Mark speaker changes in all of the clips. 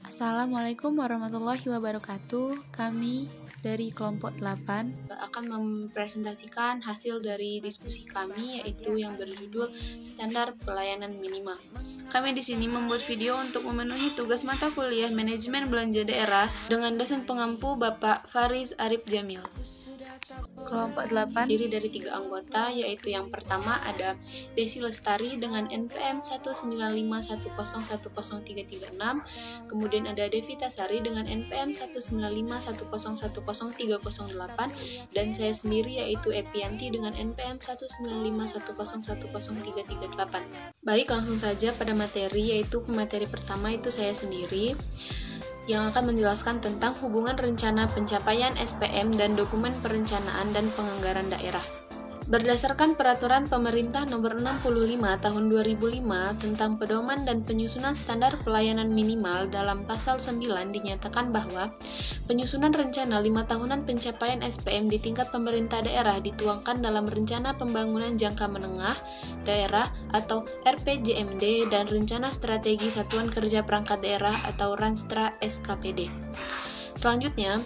Speaker 1: Assalamualaikum warahmatullahi wabarakatuh. Kami dari kelompok 8 akan mempresentasikan hasil dari diskusi kami, yaitu yang berjudul Standar Pelayanan Minimal. Kami di sini membuat video untuk memenuhi tugas mata kuliah Manajemen Belanja Daerah dengan dosen pengampu Bapak Faris Arif Jamil. Kelompok 8 terdiri dari 3 anggota, yaitu yang pertama ada Desi Lestari dengan NPM 195101036, kemudian ada Devita Sari dengan NPM 19510103008, dan saya sendiri yaitu Epianti dengan NPM 19510101338. Baik, langsung saja pada materi, yaitu materi pertama itu saya sendiri yang akan menjelaskan tentang hubungan rencana pencapaian SPM dan dokumen perencanaan dan penganggaran daerah. Berdasarkan Peraturan Pemerintah Nomor 65 Tahun 2005 tentang Pedoman dan Penyusunan Standar Pelayanan Minimal, dalam Pasal 9 dinyatakan bahwa penyusunan rencana 5 tahunan pencapaian SPM di tingkat pemerintah daerah dituangkan dalam Rencana Pembangunan Jangka Menengah Daerah atau RPJMD dan Rencana Strategi Satuan Kerja Perangkat Daerah atau Ranstra SKPD. Selanjutnya,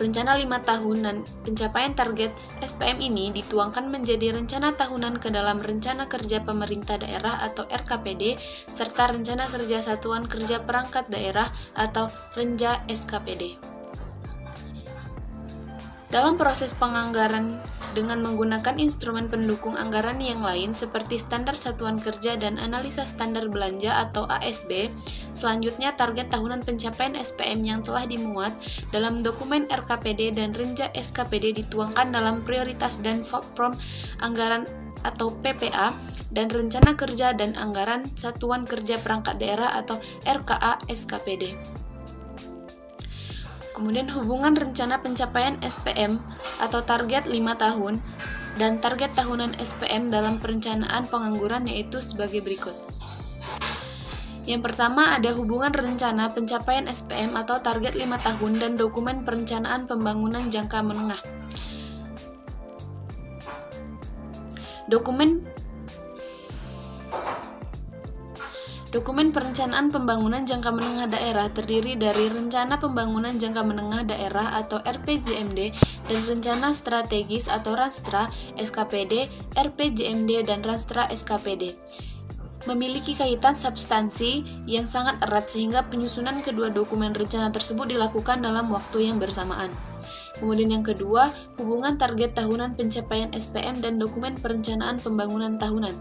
Speaker 1: rencana 5 tahunan pencapaian target SPM ini dituangkan menjadi rencana tahunan ke dalam Rencana Kerja Pemerintah Daerah atau RKPD, serta Rencana Kerja Satuan Kerja Perangkat Daerah atau Renja SKPD. Dalam proses penganggaran dengan menggunakan instrumen pendukung anggaran yang lain seperti standar satuan kerja dan analisa standar belanja atau ASB, selanjutnya target tahunan pencapaian SPM yang telah dimuat dalam dokumen RKPD dan Renja SKPD dituangkan dalam prioritas dan prom anggaran atau PPA dan rencana kerja dan anggaran satuan kerja perangkat daerah atau RKA SKPD. Kemudian hubungan rencana pencapaian SPM atau target 5 tahun dan target tahunan SPM dalam perencanaan pengangguran yaitu sebagai berikut. Yang pertama ada hubungan rencana pencapaian SPM atau target 5 tahun dan dokumen perencanaan pembangunan jangka menengah. Dokumen perencanaan pembangunan jangka menengah daerah terdiri dari Rencana Pembangunan Jangka Menengah Daerah atau RPJMD dan Rencana Strategis atau Ranstra SKPD, RPJMD dan Ranstra SKPD. Memiliki kaitan substansi yang sangat erat sehingga penyusunan kedua dokumen rencana tersebut dilakukan dalam waktu yang bersamaan. Kemudian yang kedua, hubungan target tahunan pencapaian SPM dan dokumen perencanaan pembangunan tahunan.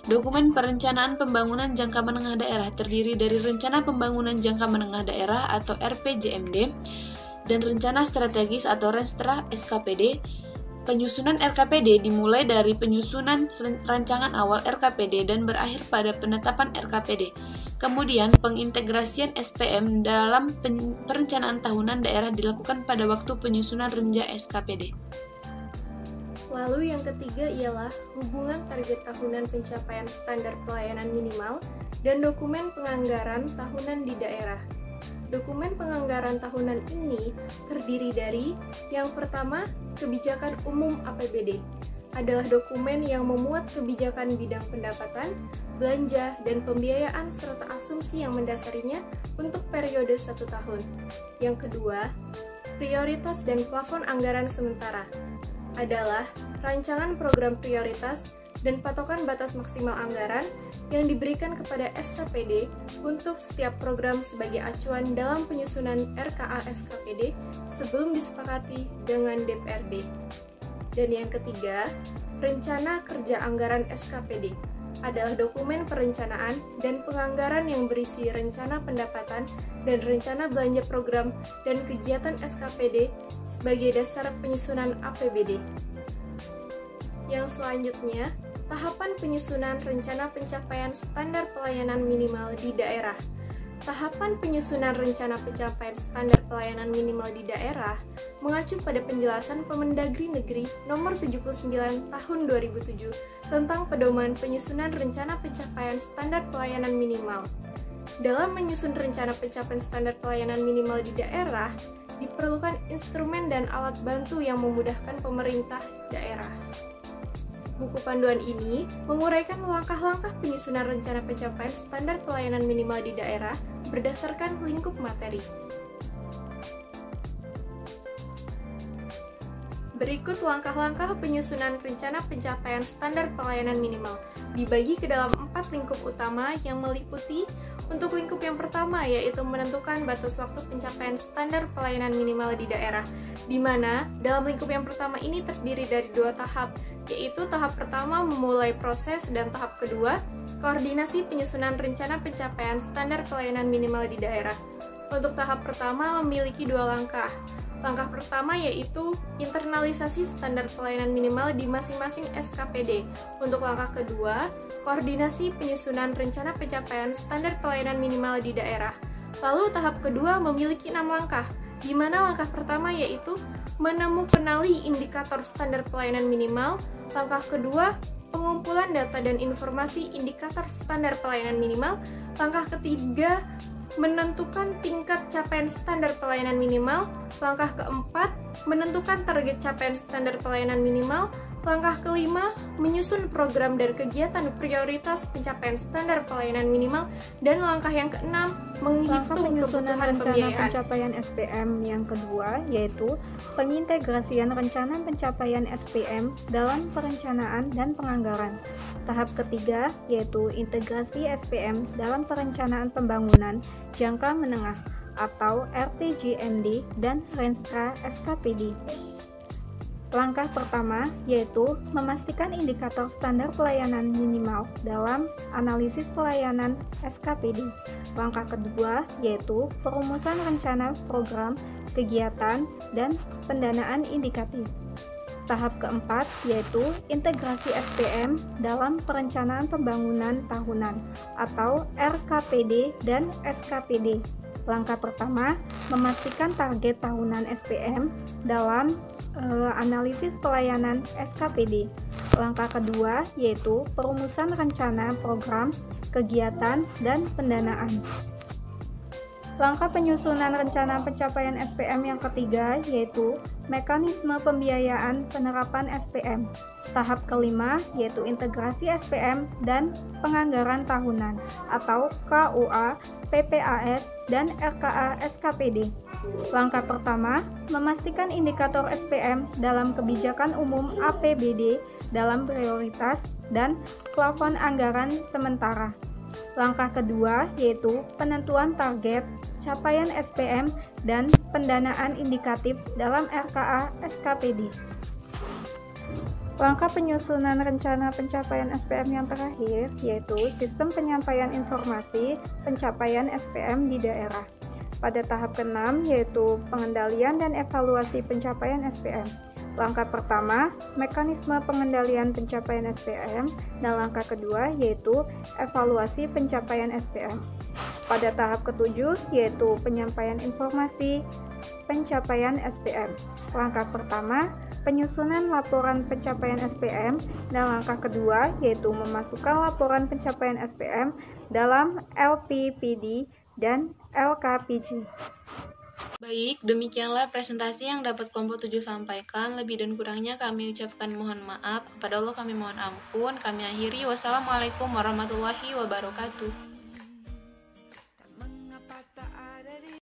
Speaker 1: Dokumen perencanaan pembangunan jangka menengah daerah terdiri dari Rencana Pembangunan Jangka Menengah Daerah atau RPJMD dan Rencana Strategis atau Ranstra SKPD. Penyusunan RKPD dimulai dari penyusunan rancangan awal RKPD dan berakhir pada penetapan RKPD. Kemudian, pengintegrasian SPM dalam perencanaan tahunan daerah dilakukan pada waktu penyusunan Renja SKPD.
Speaker 2: Lalu yang ketiga ialah hubungan target tahunan pencapaian standar pelayanan minimal dan dokumen penganggaran tahunan di daerah. Dokumen penganggaran tahunan ini terdiri dari yang pertama, kebijakan umum APBD. Adalah dokumen yang memuat kebijakan bidang pendapatan, belanja, dan pembiayaan serta asumsi yang mendasarinya untuk periode 1 tahun. Yang kedua, prioritas dan plafon anggaran sementara. Adalah rancangan program prioritas dan patokan batas maksimal anggaran yang diberikan kepada SKPD untuk setiap program sebagai acuan dalam penyusunan RKA SKPD sebelum disepakati dengan DPRD. Dan yang ketiga, rencana kerja anggaran SKPD adalah dokumen perencanaan dan penganggaran yang berisi rencana pendapatan dan rencana belanja program dan kegiatan SKPD sebagai dasar penyusunan APBD. Yang selanjutnya, tahapan penyusunan rencana pencapaian standar pelayanan minimal di daerah. Tahapan penyusunan rencana pencapaian standar pelayanan minimal di daerah mengacu pada penjelasan Permendagri Negeri Nomor 79 Tahun 2007 tentang Pedoman Penyusunan Rencana Pencapaian Standar Pelayanan Minimal. Dalam menyusun rencana pencapaian standar pelayanan minimal di daerah, diperlukan instrumen dan alat bantu yang memudahkan pemerintah daerah. Buku panduan ini menguraikan langkah-langkah penyusunan rencana pencapaian standar pelayanan minimal di daerah berdasarkan lingkup materi. Berikut langkah-langkah penyusunan rencana pencapaian standar pelayanan minimal, dibagi ke dalam 4 lingkup utama yang meliputi untuk lingkup yang pertama yaitu menentukan batas waktu pencapaian standar pelayanan minimal di daerah, di mana dalam lingkup yang pertama ini terdiri dari 2 tahap, yaitu tahap pertama memulai proses dan tahap kedua koordinasi penyusunan rencana pencapaian standar pelayanan minimal di daerah. Untuk tahap pertama memiliki 2 langkah. Langkah pertama yaitu internalisasi standar pelayanan minimal di masing-masing SKPD. Untuk langkah kedua, koordinasi penyusunan rencana pencapaian standar pelayanan minimal di daerah. Lalu tahap kedua memiliki 6 langkah, di mana langkah pertama yaitu kenali indikator standar pelayanan minimal. Langkah kedua, pengumpulan data dan informasi indikator standar pelayanan minimal. Langkah ketiga, menentukan tingkat capaian standar pelayanan minimal. Langkah keempat, menentukan target capaian standar pelayanan minimal. Langkah kelima, menyusun program dan kegiatan prioritas pencapaian standar pelayanan minimal. Dan langkah yang keenam, menghitung
Speaker 3: penyusunan
Speaker 2: kebutuhan
Speaker 3: rencana
Speaker 2: pembiayaan.
Speaker 3: pencapaian SPM yang kedua yaitu pengintegrasian rencana pencapaian SPM dalam perencanaan dan penganggaran. Tahap ketiga yaitu integrasi SPM dalam perencanaan pembangunan jangka menengah atau RPJMD dan Renstra SKPD. Langkah pertama yaitu memastikan indikator standar pelayanan minimal dalam analisis pelayanan SKPD. Langkah kedua yaitu perumusan rencana program, kegiatan, dan pendanaan indikatif. Tahap keempat yaitu integrasi SPM dalam perencanaan pembangunan tahunan atau RKPD dan SKPD. Langkah pertama, memastikan target tahunan SPM dalam analisis pelayanan SKPD. Langkah kedua yaitu perumusan rencana program, kegiatan, dan pendanaan. Langkah penyusunan rencana pencapaian SPM yang ketiga yaitu mekanisme pembiayaan penerapan SPM. Tahap kelima yaitu integrasi SPM dan penganggaran tahunan atau KUA, PPAS, dan RKA SKPD. Langkah pertama, memastikan indikator SPM dalam kebijakan umum APBD dalam prioritas dan plafon anggaran sementara. Langkah kedua yaitu penentuan target, capaian SPM, dan pendanaan indikatif dalam RKA SKPD. Langkah penyusunan rencana pencapaian SPM yang terakhir yaitu sistem penyampaian informasi pencapaian SPM di daerah. Pada tahap ke-6 yaitu pengendalian dan evaluasi pencapaian SPM. Langkah pertama, mekanisme pengendalian pencapaian SPM, dan langkah kedua yaitu evaluasi pencapaian SPM. Pada tahap ke-7 yaitu penyampaian informasi pencapaian SPM. Langkah pertama, penyusunan laporan pencapaian SPM, dan langkah kedua yaitu memasukkan laporan pencapaian SPM dalam LPPD dan LKPG.
Speaker 1: Baik, demikianlah presentasi yang dapat kelompok 7 sampaikan. Lebih dan kurangnya kami ucapkan mohon maaf. Kepada Allah kami mohon ampun. Kami akhiri. Wassalamualaikum warahmatullahi wabarakatuh.